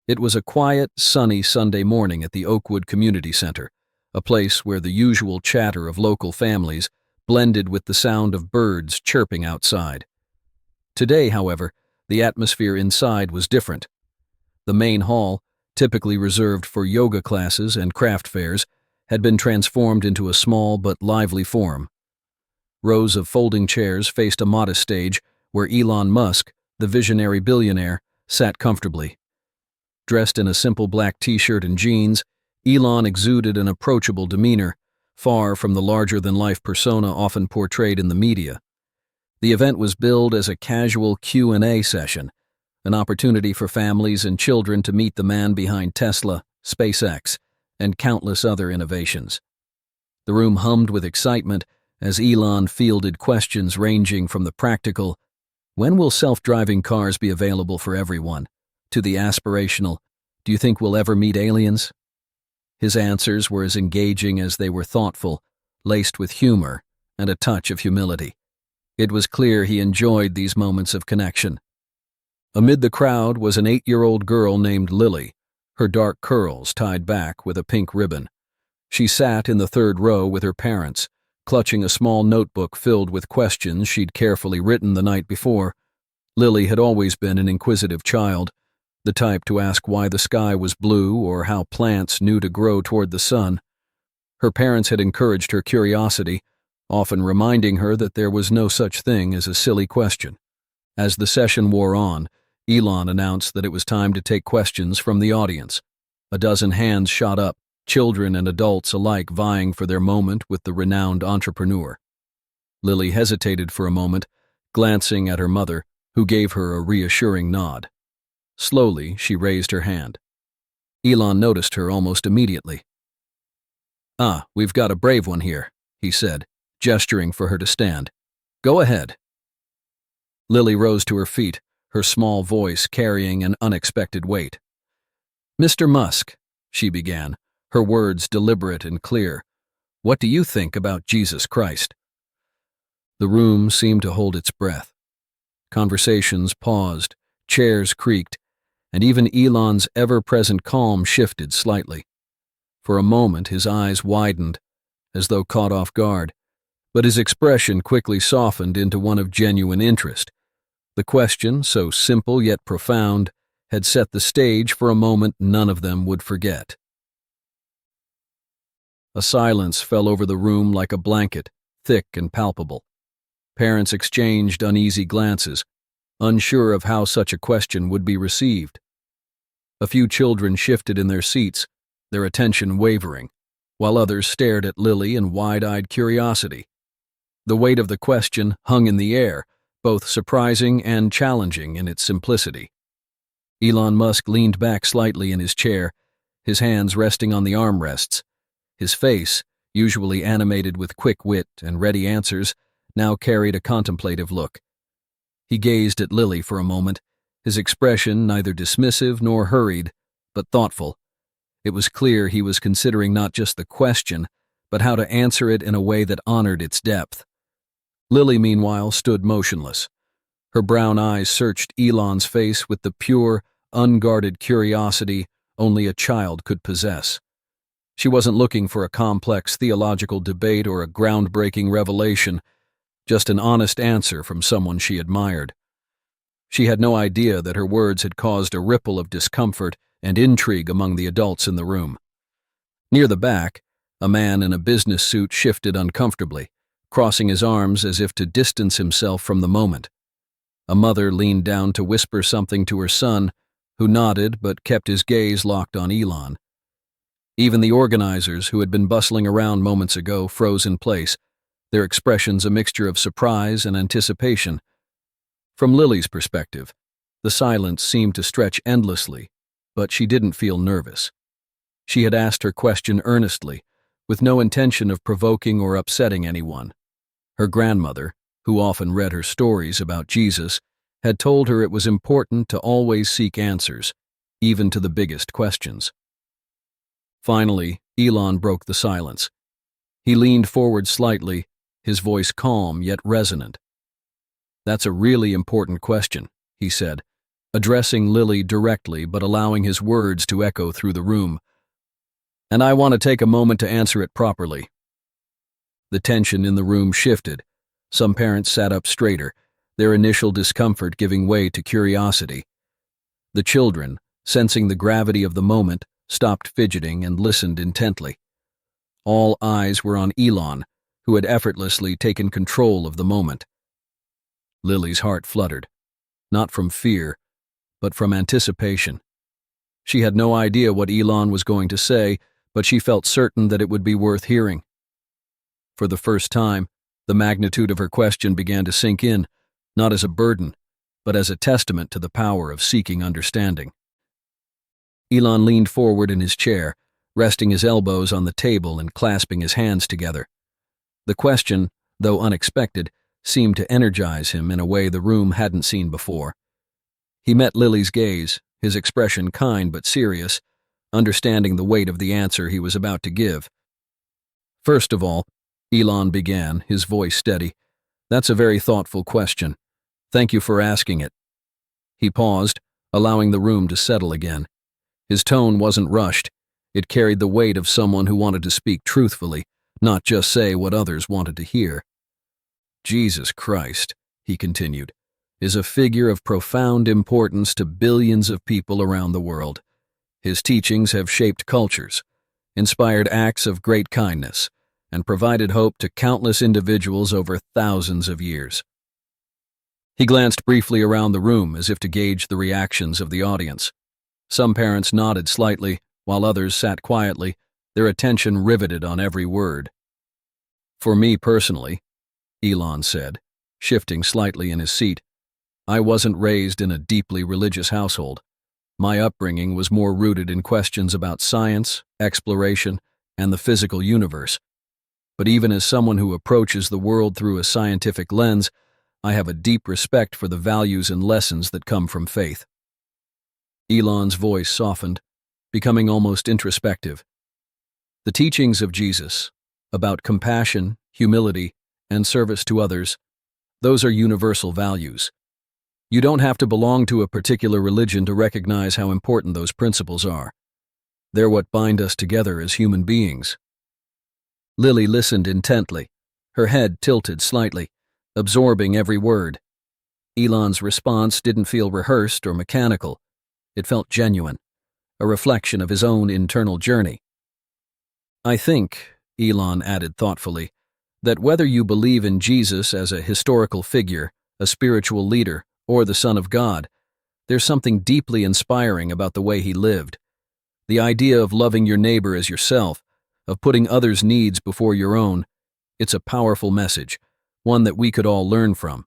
It was a quiet, sunny Sunday morning at the Oakwood Community Center, a place where the usual chatter of local families blended with the sound of birds chirping outside. Today, however, the atmosphere inside was different. The main hall, typically reserved for yoga classes and craft fairs, had been transformed into a small but lively forum. Rows of folding chairs faced a modest stage where Elon Musk, the visionary billionaire, sat comfortably. Dressed in a simple black t-shirt and jeans, Elon exuded an approachable demeanor, far from the larger-than-life persona often portrayed in the media. The event was billed as a casual Q&A session, an opportunity for families and children to meet the man behind Tesla, SpaceX, and countless other innovations. The room hummed with excitement as Elon fielded questions ranging from the practical, "When will self-driving cars be available for everyone?" to the aspirational, "Do you think we'll ever meet aliens?" His answers were as engaging as they were thoughtful, laced with humor and a touch of humility. It was clear he enjoyed these moments of connection. Amid the crowd was an 8-year-old girl named Lily, her dark curls tied back with a pink ribbon. She sat in the third row with her parents, clutching a small notebook filled with questions she'd carefully written the night before. Lily had always been an inquisitive child, the type to ask why the sky was blue or how plants knew to grow toward the sun. Her parents had encouraged her curiosity, often reminding her that there was no such thing as a silly question. As the session wore on, Elon announced that it was time to take questions from the audience. A dozen hands shot up, children and adults alike vying for their moment with the renowned entrepreneur. Lily hesitated for a moment, glancing at her mother, who gave her a reassuring nod. Slowly, she raised her hand. Elon noticed her almost immediately. "Ah, we've got a brave one here," he said, gesturing for her to stand. "Go ahead." Lily rose to her feet, her small voice carrying an unexpected weight. "Mr. Musk," she began, her words deliberate and clear, "what do you think about Jesus Christ?" The room seemed to hold its breath. Conversations paused, chairs creaked, and even Elon's ever-present calm shifted slightly. For a moment his eyes widened, as though caught off guard, but his expression quickly softened into one of genuine interest. The question, so simple yet profound, had set the stage for a moment none of them would forget. A silence fell over the room like a blanket, thick and palpable. Parents exchanged uneasy glances, unsure of how such a question would be received. A few children shifted in their seats, their attention wavering, while others stared at Lily in wide-eyed curiosity. The weight of the question hung in the air, both surprising and challenging in its simplicity. Elon Musk leaned back slightly in his chair, his hands resting on the armrests. His face, usually animated with quick wit and ready answers, now carried a contemplative look. He gazed at Lily for a moment, his expression neither dismissive nor hurried, but thoughtful. It was clear he was considering not just the question, but how to answer it in a way that honored its depth. Lily, meanwhile, stood motionless. Her brown eyes searched Elon's face with the pure, unguarded curiosity only a child could possess. She wasn't looking for a complex theological debate or a groundbreaking revelation, just an honest answer from someone she admired. She had no idea that her words had caused a ripple of discomfort and intrigue among the adults in the room. Near the back, a man in a business suit shifted uncomfortably, crossing his arms as if to distance himself from the moment. A mother leaned down to whisper something to her son, who nodded but kept his gaze locked on Elon. Even the organizers, who had been bustling around moments ago, froze in place, their expressions a mixture of surprise and anticipation. From Lily's perspective, the silence seemed to stretch endlessly, but she didn't feel nervous. She had asked her question earnestly, with no intention of provoking or upsetting anyone. Her grandmother, who often read her stories about Jesus, had told her it was important to always seek answers, even to the biggest questions. Finally, Elon broke the silence. He leaned forward slightly, his voice calm yet resonant. "That's a really important question," he said, addressing Lily directly but allowing his words to echo through the room. And I want to take a moment to answer it properly. The tension in the room shifted. Some parents sat up straighter, their initial discomfort giving way to curiosity. The children, sensing the gravity of the moment, stopped fidgeting and listened intently. All eyes were on Elon, who had effortlessly taken control of the moment. Lily's heart fluttered, not from fear, but from anticipation. She had no idea what Elon was going to say, but she felt certain that it would be worth hearing. For the first time, the magnitude of her question began to sink in, not as a burden, but as a testament to the power of seeking understanding. Elon leaned forward in his chair, resting his elbows on the table and clasping his hands together. The question, though unexpected, seemed to energize him in a way the room hadn't seen before. He met Lily's gaze, his expression kind but serious, understanding the weight of the answer he was about to give. First of all, Elon began, his voice steady, "That's a very thoughtful question. Thank you for asking it." He paused, allowing the room to settle again. His tone wasn't rushed. It carried the weight of someone who wanted to speak truthfully, not just say what others wanted to hear. Jesus Christ, he continued, is a figure of profound importance to billions of people around the world. His teachings have shaped cultures, inspired acts of great kindness, and provided hope to countless individuals over thousands of years. He glanced briefly around the room as if to gauge the reactions of the audience. Some parents nodded slightly, while others sat quietly, their attention riveted on every word. For me personally, Elon said, shifting slightly in his seat, I wasn't raised in a deeply religious household. My upbringing was more rooted in questions about science, exploration, and the physical universe. But even as someone who approaches the world through a scientific lens, I have a deep respect for the values and lessons that come from faith. Elon's voice softened, becoming almost introspective. The teachings of Jesus, about compassion, humility, and service to others, those are universal values. You don't have to belong to a particular religion to recognize how important those principles are. They're what bind us together as human beings. Lily listened intently, her head tilted slightly, absorbing every word. Elon's response didn't feel rehearsed or mechanical. It felt genuine, a reflection of his own internal journey. I think, Elon added thoughtfully, that whether you believe in Jesus as a historical figure, a spiritual leader, or the Son of God, there's something deeply inspiring about the way he lived. The idea of loving your neighbor as yourself, of putting others' needs before your own, it's a powerful message, one that we could all learn from.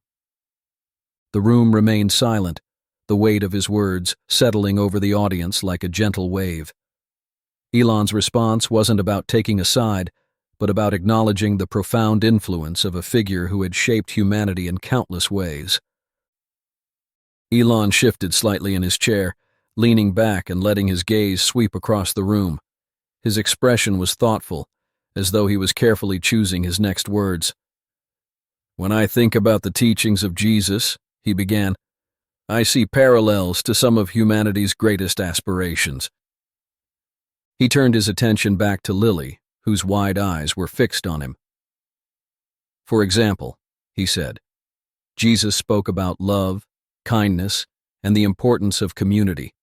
The room remained silent, the weight of his words settling over the audience like a gentle wave. Elon's response wasn't about taking a side, but about acknowledging the profound influence of a figure who had shaped humanity in countless ways. Elon shifted slightly in his chair, leaning back and letting his gaze sweep across the room. His expression was thoughtful, as though he was carefully choosing his next words. When I think about the teachings of Jesus, he began, I see parallels to some of humanity's greatest aspirations. He turned his attention back to Lily, whose wide eyes were fixed on him. For example, he said, Jesus spoke about love, kindness, and the importance of community.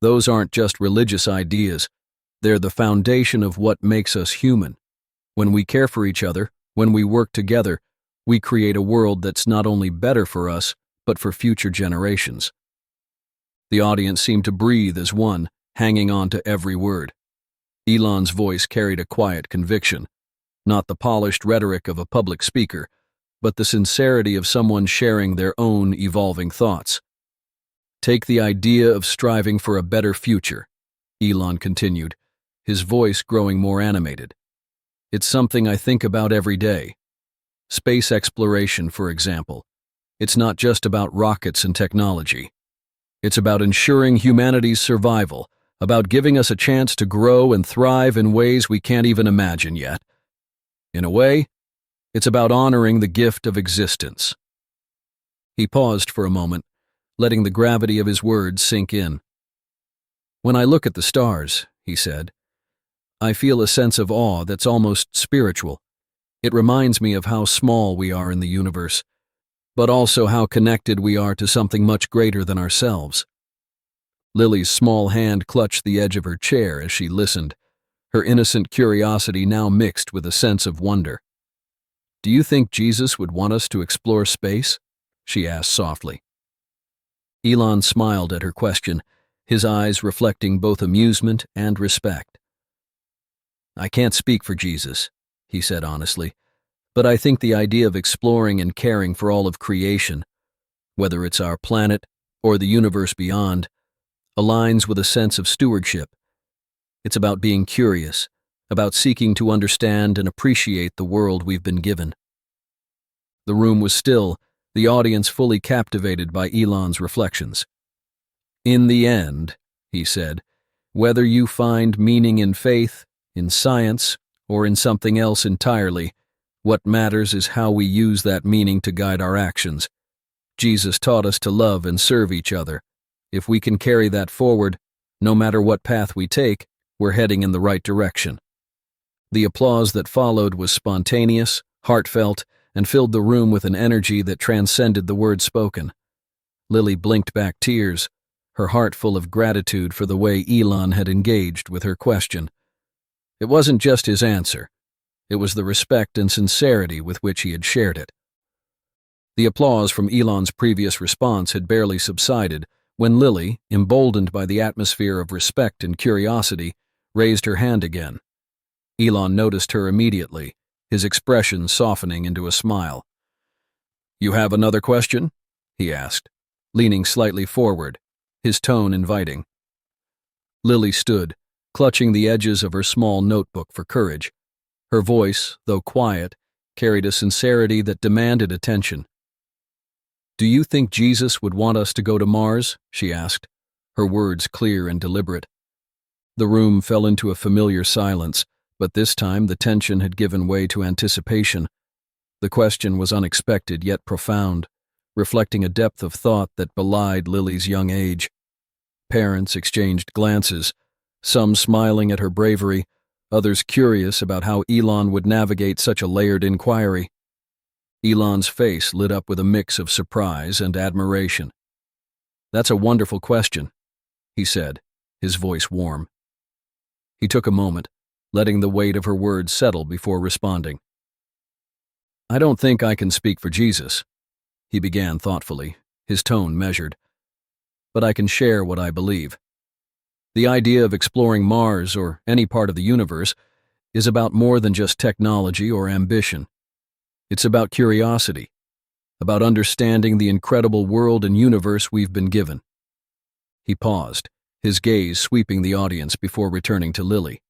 Those aren't just religious ideas, they're the foundation of what makes us human. When we care for each other, when we work together, we create a world that's not only better for us, but for future generations. The audience seemed to breathe as one, hanging on to every word. Elon's voice carried a quiet conviction, not the polished rhetoric of a public speaker, but the sincerity of someone sharing their own evolving thoughts. Take the idea of striving for a better future, Elon continued, his voice growing more animated. It's something I think about every day. Space exploration, for example. It's not just about rockets and technology. It's about ensuring humanity's survival, about giving us a chance to grow and thrive in ways we can't even imagine yet. In a way, it's about honoring the gift of existence. He paused for a moment, letting the gravity of his words sink in. "When I look at the stars," he said, "I feel a sense of awe that's almost spiritual. It reminds me of how small we are in the universe, but also how connected we are to something much greater than ourselves." Lily's small hand clutched the edge of her chair as she listened, her innocent curiosity now mixed with a sense of wonder. "Do you think Jesus would want us to explore space?" she asked softly. Elon smiled at her question, his eyes reflecting both amusement and respect. "I can't speak for Jesus," he said honestly, "but I think the idea of exploring and caring for all of creation, whether it's our planet or the universe beyond, aligns with a sense of stewardship. It's about being curious, about seeking to understand and appreciate the world we've been given." The room was still, the audience fully captivated by Elon's reflections. "In the end," he said, "whether you find meaning in faith, in science, or in something else entirely, what matters is how we use that meaning to guide our actions. Jesus taught us to love and serve each other. If we can carry that forward, no matter what path we take, we're heading in the right direction." The applause that followed was spontaneous, heartfelt, and filled the room with an energy that transcended the words spoken. Lily blinked back tears, her heart full of gratitude for the way Elon had engaged with her question. It wasn't just his answer. It was the respect and sincerity with which he had shared it. The applause from Elon's previous response had barely subsided when Lily, emboldened by the atmosphere of respect and curiosity, raised her hand again. Elon noticed her immediately, his expression softening into a smile. "You have another question?" he asked, leaning slightly forward, his tone inviting. Lily stood, clutching the edges of her small notebook for courage. Her voice, though quiet, carried a sincerity that demanded attention. "Do you think Jesus would want us to go to Mars?" she asked, her words clear and deliberate. The room fell into a familiar silence, but this time the tension had given way to anticipation. The question was unexpected yet profound, reflecting a depth of thought that belied Lily's young age. Parents exchanged glances, some smiling at her bravery, others curious about how Elon would navigate such a layered inquiry. Elon's face lit up with a mix of surprise and admiration. "That's a wonderful question," he said, his voice warm. He took a moment, letting the weight of her words settle before responding. "I don't think I can speak for Jesus," he began thoughtfully, his tone measured, "but I can share what I believe. The idea of exploring Mars or any part of the universe is about more than just technology or ambition. It's about curiosity, about understanding the incredible world and universe we've been given." He paused, his gaze sweeping the audience before returning to Lily.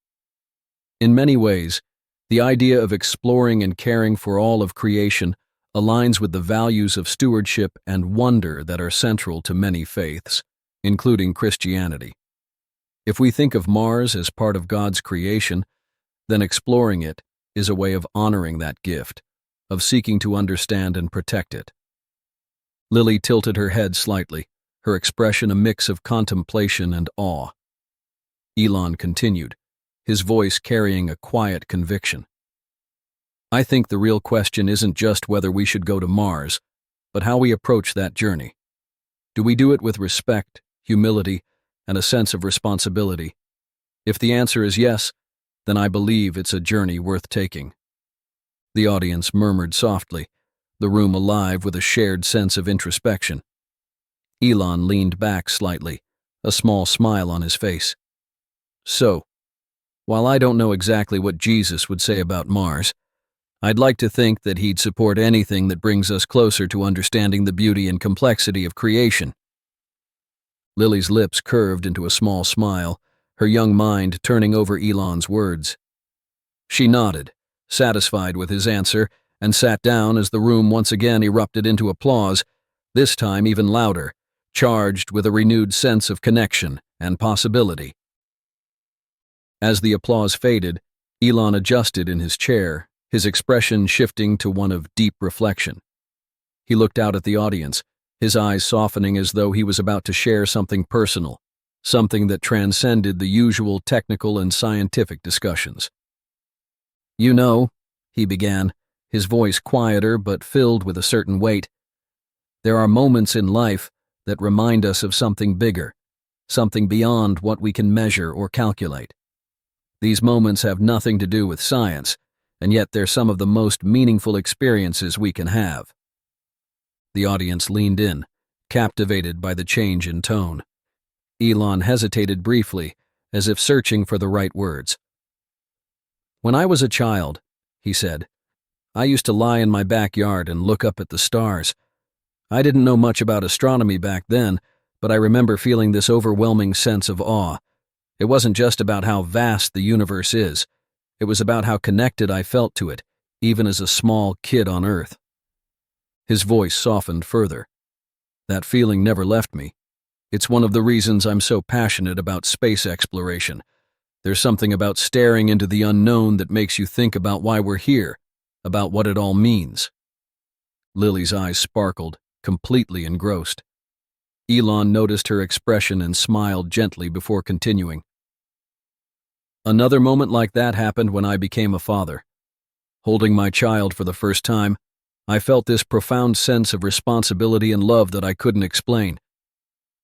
"In many ways, the idea of exploring and caring for all of creation aligns with the values of stewardship and wonder that are central to many faiths, including Christianity. If we think of Mars as part of God's creation, then exploring it is a way of honoring that gift, of seeking to understand and protect it." Lily tilted her head slightly, her expression a mix of contemplation and awe. Elon continued, his voice carrying a quiet conviction. "I think the real question isn't just whether we should go to Mars, but how we approach that journey. Do we do it with respect, humility, and a sense of responsibility? If the answer is yes, then I believe it's a journey worth taking." The audience murmured softly, the room alive with a shared sense of introspection. Elon leaned back slightly, a small smile on his face. "So, while I don't know exactly what Jesus would say about Mars, I'd like to think that he'd support anything that brings us closer to understanding the beauty and complexity of creation." Lily's lips curved into a small smile, her young mind turning over Elon's words. She nodded, satisfied with his answer, and sat down as the room once again erupted into applause, this time even louder, charged with a renewed sense of connection and possibility. As the applause faded, Elon adjusted in his chair, his expression shifting to one of deep reflection. He looked out at the audience, his eyes softening as though he was about to share something personal, something that transcended the usual technical and scientific discussions. "You know," he began, his voice quieter but filled with a certain weight, "there are moments in life that remind us of something bigger, something beyond what we can measure or calculate. These moments have nothing to do with science, and yet they're some of the most meaningful experiences we can have." The audience leaned in, captivated by the change in tone. Elon hesitated briefly, as if searching for the right words. "When I was a child," he said, "I used to lie in my backyard and look up at the stars. I didn't know much about astronomy back then, but I remember feeling this overwhelming sense of awe. It wasn't just about how vast the universe is. It was about how connected I felt to it, even as a small kid on Earth." His voice softened further. "That feeling never left me. It's one of the reasons I'm so passionate about space exploration. There's something about staring into the unknown that makes you think about why we're here, about what it all means." Lily's eyes sparkled, completely engrossed. Elon noticed her expression and smiled gently before continuing. "Another moment like that happened when I became a father. Holding my child for the first time, I felt this profound sense of responsibility and love that I couldn't explain.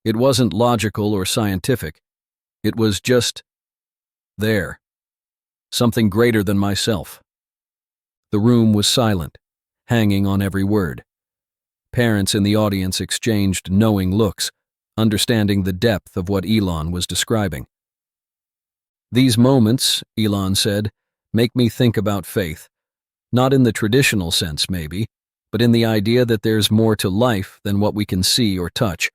It wasn't logical or scientific. It was just there. Something greater than myself." The room was silent, hanging on every word. Parents in the audience exchanged knowing looks, understanding the depth of what Elon was describing. "These moments," Elon said, "make me think about faith. Not in the traditional sense, maybe, but in the idea that there's more to life than what we can see or touch.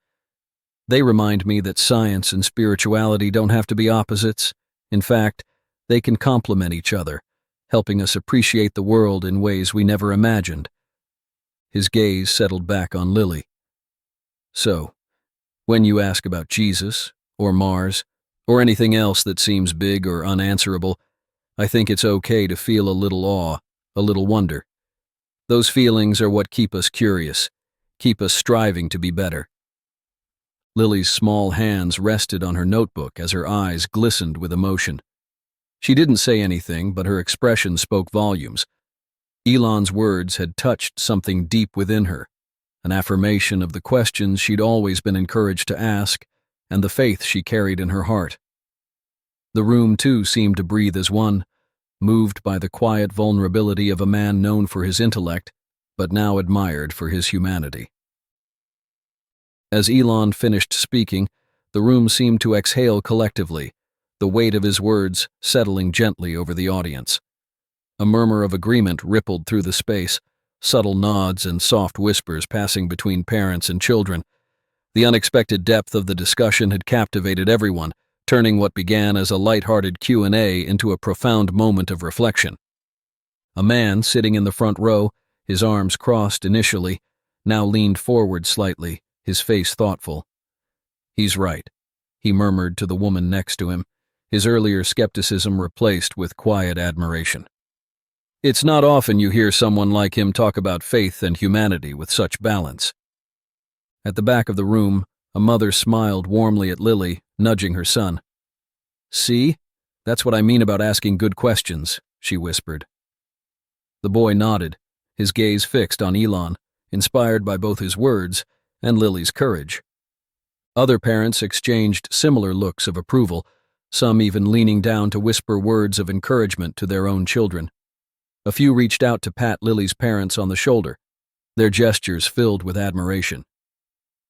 They remind me that science and spirituality don't have to be opposites. In fact, they can complement each other, helping us appreciate the world in ways we never imagined." His gaze settled back on Lily. "So, when you ask about Jesus, or Mars, or anything else that seems big or unanswerable, I think it's okay to feel a little awe, a little wonder. Those feelings are what keep us curious, keep us striving to be better." Lily's small hands rested on her notebook as her eyes glistened with emotion. She didn't say anything, but her expression spoke volumes. Elon's words had touched something deep within her, an affirmation of the questions she'd always been encouraged to ask and the faith she carried in her heart. The room, too, seemed to breathe as one, moved by the quiet vulnerability of a man known for his intellect, but now admired for his humanity. As Elon finished speaking, the room seemed to exhale collectively, the weight of his words settling gently over the audience. A murmur of agreement rippled through the space, subtle nods and soft whispers passing between parents and children. The unexpected depth of the discussion had captivated everyone, turning what began as a light-hearted Q&A into a profound moment of reflection. A man sitting in the front row, his arms crossed initially, now leaned forward slightly, his face thoughtful. "He's right," he murmured to the woman next to him, his earlier skepticism replaced with quiet admiration. "It's not often you hear someone like him talk about faith and humanity with such balance." At the back of the room, a mother smiled warmly at Lily, nudging her son. "See? That's what I mean about asking good questions," she whispered. The boy nodded, his gaze fixed on Elon, inspired by both his words and Lily's courage. Other parents exchanged similar looks of approval, some even leaning down to whisper words of encouragement to their own children. A few reached out to pat Lily's parents on the shoulder, their gestures filled with admiration.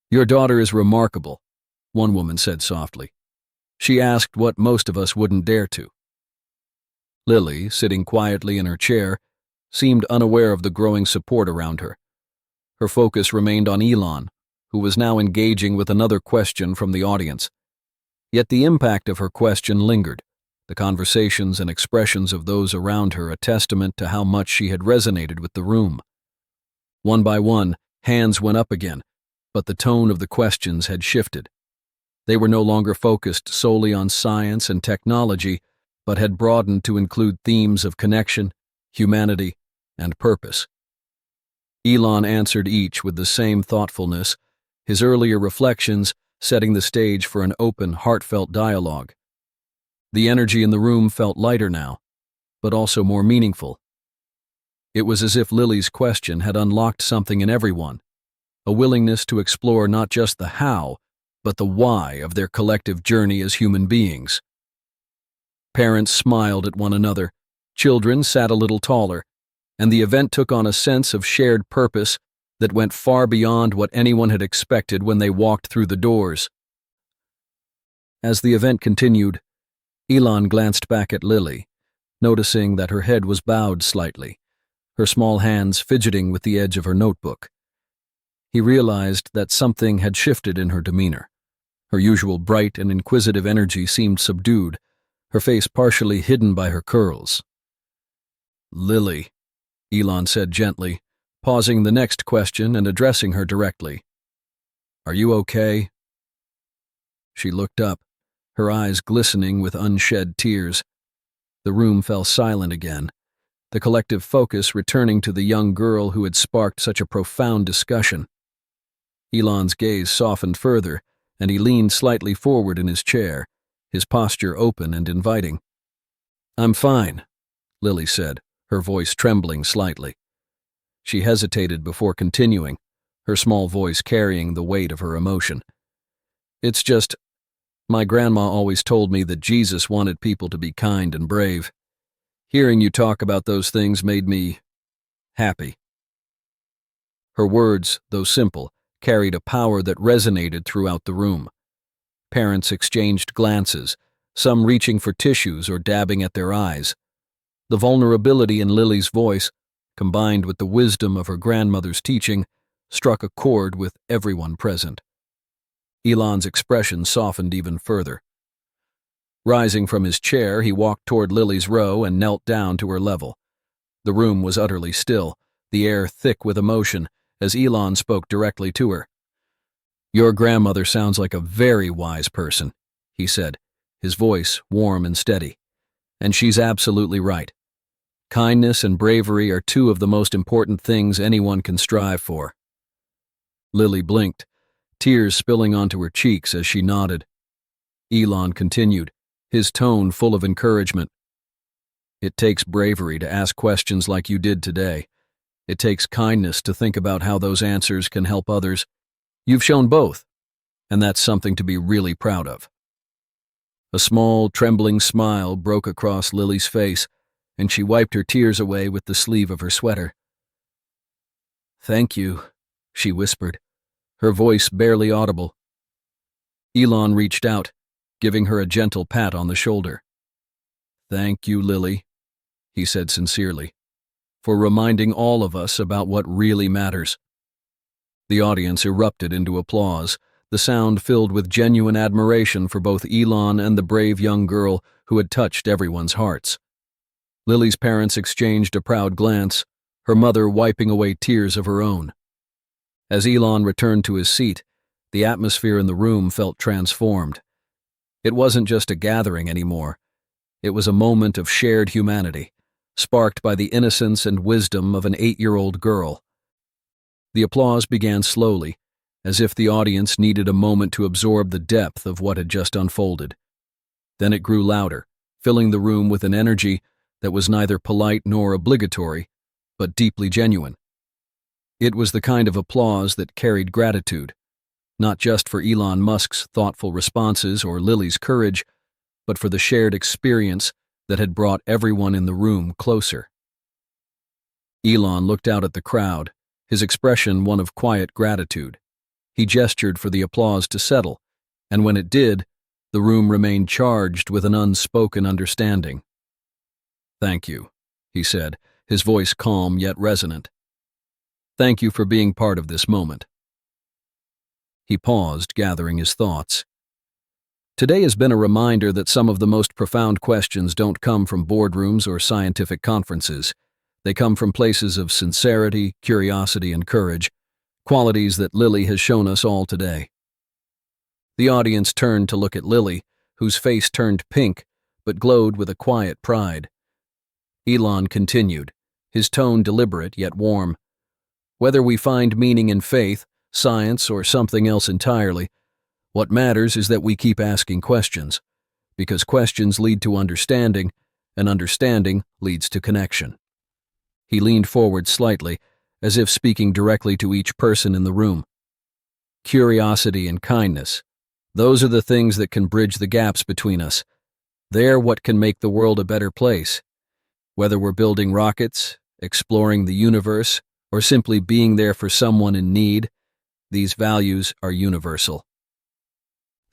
"Your daughter is remarkable," one woman said softly. "She asked what most of us wouldn't dare to." Lily, sitting quietly in her chair, seemed unaware of the growing support around her. Her focus remained on Elon, who was now engaging with another question from the audience. Yet the impact of her question lingered, the conversations and expressions of those around her a testament to how much she had resonated with the room. One by one, hands went up again, but the tone of the questions had shifted. They were no longer focused solely on science and technology, but had broadened to include themes of connection, humanity, and purpose. Elon answered each with the same thoughtfulness, his earlier reflections setting the stage for an open, heartfelt dialogue. The energy in the room felt lighter now, but also more meaningful. It was as if Lily's question had unlocked something in everyone, a willingness to explore not just the how, but the why of their collective journey as human beings. Parents smiled at one another, children sat a little taller, and the event took on a sense of shared purpose that went far beyond what anyone had expected when they walked through the doors. As the event continued, Elon glanced back at Lily, noticing that her head was bowed slightly, her small hands fidgeting with the edge of her notebook. He realized that something had shifted in her demeanor. Her usual bright and inquisitive energy seemed subdued, her face partially hidden by her curls. "Lily," Elon said gently, pausing the next question and addressing her directly. "Are you okay?" She looked up, her eyes glistening with unshed tears. The room fell silent again, the collective focus returning to the young girl who had sparked such a profound discussion. Elon's gaze softened further, and he leaned slightly forward in his chair, his posture open and inviting. "I'm fine," Lily said, her voice trembling slightly. She hesitated before continuing, her small voice carrying the weight of her emotion. "It's just, my grandma always told me that Jesus wanted people to be kind and brave. Hearing you talk about those things made me happy." Her words, though simple, carried a power that resonated throughout the room. Parents exchanged glances, some reaching for tissues or dabbing at their eyes. The vulnerability in Lily's voice, combined with the wisdom of her grandmother's teaching, struck a chord with everyone present. Elon's expression softened even further. Rising from his chair, he walked toward Lily's row and knelt down to her level. The room was utterly still, the air thick with emotion, as Elon spoke directly to her. "Your grandmother sounds like a very wise person," he said, his voice warm and steady. "And she's absolutely right. Kindness and bravery are two of the most important things anyone can strive for." Lily blinked, tears spilling onto her cheeks as she nodded. Elon continued, his tone full of encouragement. "It takes bravery to ask questions like you did today. It takes kindness to think about how those answers can help others. You've shown both, and that's something to be really proud of." A small, trembling smile broke across Lily's face, and she wiped her tears away with the sleeve of her sweater. "Thank you," she whispered, her voice barely audible. Elon reached out, giving her a gentle pat on the shoulder. "Thank you, Lily," he said sincerely, "for reminding all of us about what really matters." The audience erupted into applause, the sound filled with genuine admiration for both Elon and the brave young girl who had touched everyone's hearts. Lily's parents exchanged a proud glance, her mother wiping away tears of her own. As Elon returned to his seat, the atmosphere in the room felt transformed. It wasn't just a gathering anymore. It was a moment of shared humanity, sparked by the innocence and wisdom of an 8-year-old girl. The applause began slowly, as if the audience needed a moment to absorb the depth of what had just unfolded. Then it grew louder, filling the room with an energy that was neither polite nor obligatory, but deeply genuine. It was the kind of applause that carried gratitude, not just for Elon Musk's thoughtful responses or Lily's courage, but for the shared experience that had brought everyone in the room closer. Elon looked out at the crowd, his expression one of quiet gratitude. He gestured for the applause to settle, and when it did, the room remained charged with an unspoken understanding. "Thank you," he said, his voice calm yet resonant. "Thank you for being part of this moment." He paused, gathering his thoughts. Today has been a reminder that some of the most profound questions don't come from boardrooms or scientific conferences. They come from places of sincerity, curiosity, and courage, qualities that Lily has shown us all today. The audience turned to look at Lily, whose face turned pink but glowed with a quiet pride. Elon continued, his tone deliberate yet warm. "Whether we find meaning in faith, science, or something else entirely. What matters is that we keep asking questions, because questions lead to understanding, and understanding leads to connection. He leaned forward slightly, as if speaking directly to each person in the room. Curiosity and kindness, those are the things that can bridge the gaps between us. They're what can make the world a better place. Whether we're building rockets, exploring the universe, or simply being there for someone in need, these values are universal.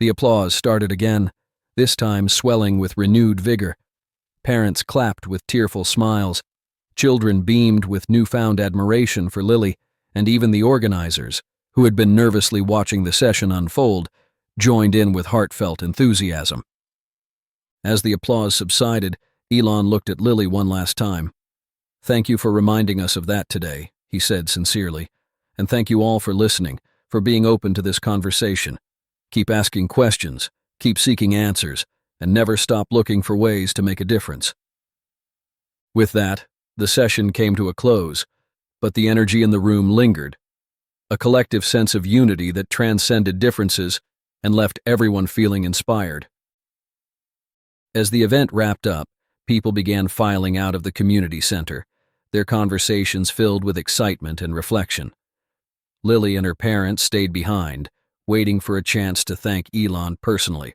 The applause started again, this time swelling with renewed vigor. Parents clapped with tearful smiles. Children beamed with newfound admiration for Lily, and even the organizers, who had been nervously watching the session unfold, joined in with heartfelt enthusiasm. As the applause subsided, Elon looked at Lily one last time. "Thank you for reminding us of that today," he said sincerely, "and thank you all for listening, for being open to this conversation. Keep asking questions, keep seeking answers, and never stop looking for ways to make a difference." With that, the session came to a close, but the energy in the room lingered, a collective sense of unity that transcended differences and left everyone feeling inspired. As the event wrapped up, people began filing out of the community center, their conversations filled with excitement and reflection. Lily and her parents stayed behind, waiting for a chance to thank Elon personally.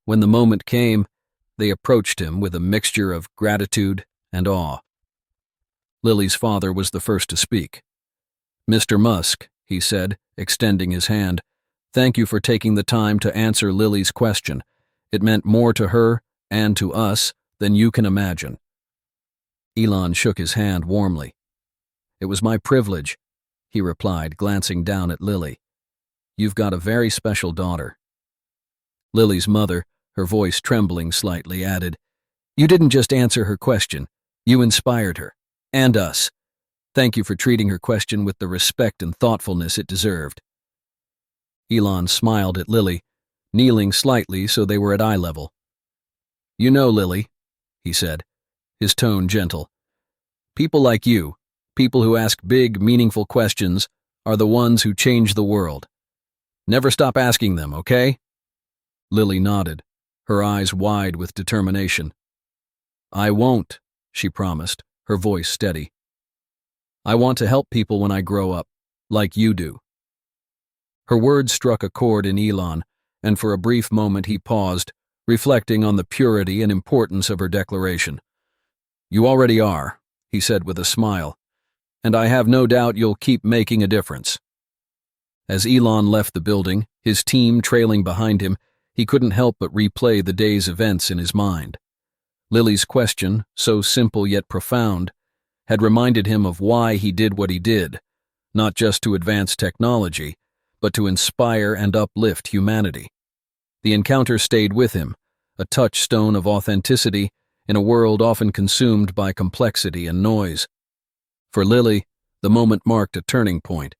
When the moment came, they approached him with a mixture of gratitude and awe. Lily's father was the first to speak. "Mr. Musk," he said, extending his hand, "thank you for taking the time to answer Lily's question. It meant more to her and to us than you can imagine." Elon shook his hand warmly. "It was my privilege," he replied, glancing down at Lily. "You've got a very special daughter." Lily's mother, her voice trembling slightly, added, "You didn't just answer her question, you inspired her, and us. Thank you for treating her question with the respect and thoughtfulness it deserved." Elon smiled at Lily, kneeling slightly so they were at eye level. "You know, Lily," he said, his tone gentle, "people like you, people who ask big, meaningful questions, are the ones who change the world. Never stop asking them, okay?" Lily nodded, her eyes wide with determination. "I won't," she promised, her voice steady. "I want to help people when I grow up, like you do." Her words struck a chord in Elon, and for a brief moment he paused, reflecting on the purity and importance of her declaration. "You already are," he said with a smile, "and I have no doubt you'll keep making a difference." As Elon left the building, his team trailing behind him, he couldn't help but replay the day's events in his mind. Lily's question, so simple yet profound, had reminded him of why he did what he did, not just to advance technology, but to inspire and uplift humanity. The encounter stayed with him, a touchstone of authenticity in a world often consumed by complexity and noise. For Lily, the moment marked a turning point.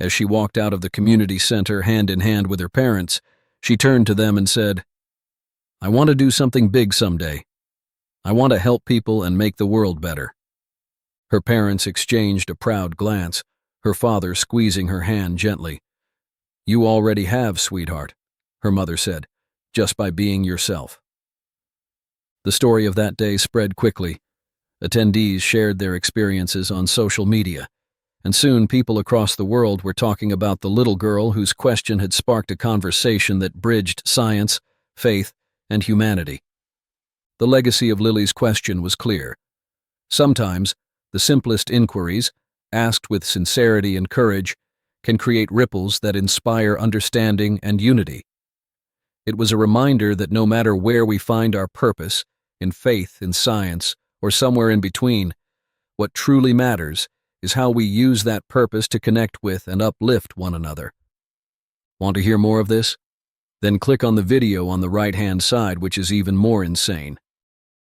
As she walked out of the community center hand in hand with her parents, she turned to them and said, "I want to do something big someday. I want to help people and make the world better." Her parents exchanged a proud glance, her father squeezing her hand gently. "You already have, sweetheart," her mother said, "just by being yourself." The story of that day spread quickly. Attendees shared their experiences on social media, and soon people across the world were talking about the little girl whose question had sparked a conversation that bridged science, faith, and humanity. The legacy of Lily's question was clear. Sometimes, the simplest inquiries, asked with sincerity and courage, can create ripples that inspire understanding and unity. It was a reminder that no matter where we find our purpose, in faith, in science, or somewhere in between, what truly matters is how we use that purpose to connect with and uplift one another. Want to hear more of this? Then click on the video on the right-hand side, which is even more insane.